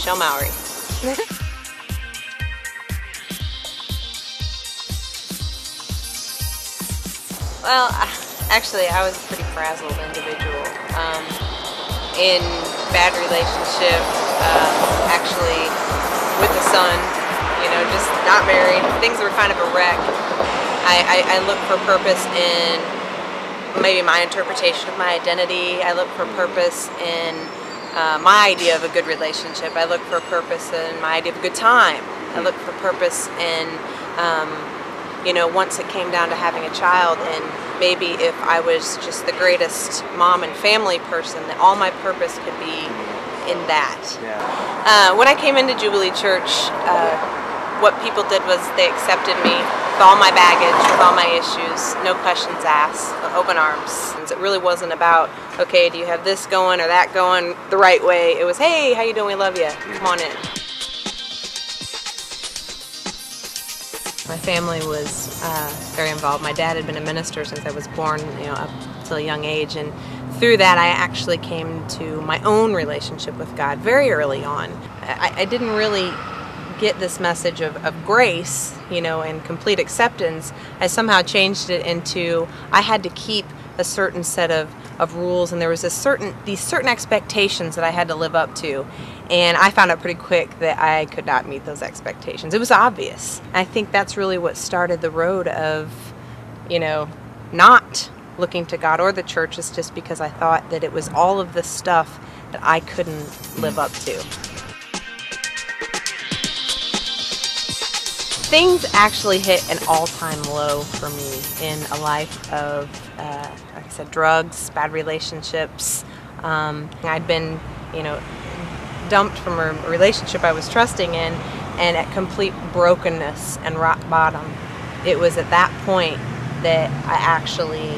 Michelle Mowry. Well, actually, I was a pretty frazzled individual. In bad relationship, actually with a son, you know, just not married. Things were kind of a wreck. I look for purpose in maybe my interpretation of my identity. I look for purpose in my idea of a good relationship. I look for purpose in my idea of a good time. I look for purpose in, you know, once it came down to having a child, and maybe if I was just the greatest mom and family person, that all my purpose could be in that. Yeah. When I came into Jubilee Church, what people did was they accepted me with all my baggage, with all my issues, no questions asked, open arms. It really wasn't about, okay, do you have this going or that going the right way? It was, hey, how you doing? We love you. Come on in. My family was very involved. My dad had been a minister since I was born, you know, up till a young age, and through that I actually came to my own relationship with God very early on. I didn't really get this message of grace, you know, and complete acceptance. I somehow changed it into I had to keep a certain set of rules, and there was these certain expectations that I had to live up to, and I found out pretty quick that I could not meet those expectations. It was obvious. I think that's really what started the road of, you know, not looking to God or the church, is just because I thought that it was all of this stuff that I couldn't live up to. Things actually hit an all-time low for me in a life of, like I said, drugs, bad relationships. I'd been, you know, dumped from a relationship I was trusting in, and at complete brokenness and rock bottom. It was at that point that I actually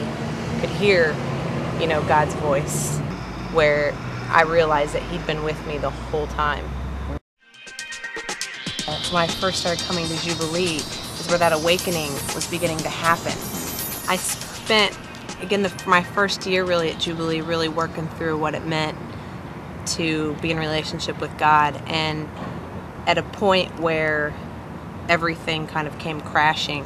could hear, you know, God's voice, where I realized that He'd been with me the whole time. When I first started coming to Jubilee is where that awakening was beginning to happen. I spent, again, my first year really at Jubilee really working through what it meant to be in relationship with God, and at a point where everything kind of came crashing.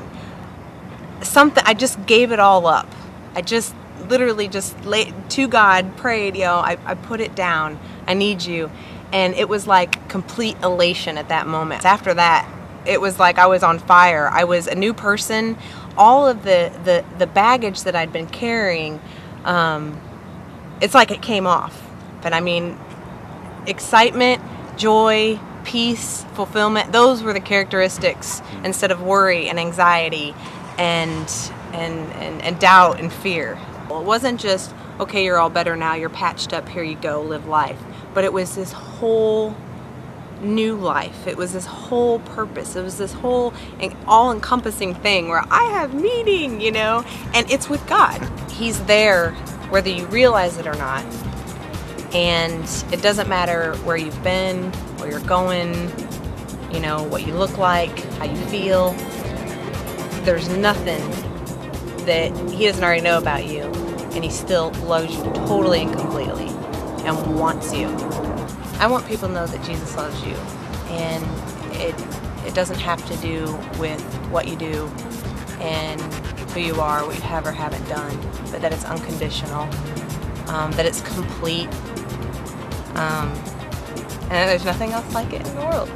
I just gave it all up. I just literally just laid to God, prayed, you know, I put it down. I need you. And it was like complete elation at that moment. After that, it was like I was on fire. I was a new person. All of the baggage that I'd been carrying, it's like it came off. But I mean, excitement, joy, peace, fulfillment, those were the characteristics instead of worry and anxiety and doubt and fear. Well, it wasn't just, okay, you're all better now, you're patched up, here you go, live life. But it was this whole new life. It was this whole purpose. It was this whole all-encompassing thing where I have meaning, you know, and it's with God. He's there whether you realize it or not. And it doesn't matter where you've been, where you're going, you know, what you look like, how you feel. There's nothing that He doesn't already know about you, and He still loves you totally and completely and wants you. I want people to know that Jesus loves you, and it doesn't have to do with what you do and who you are, what you have or haven't done, but that it's unconditional, that it's complete, and there's nothing else like it in the world.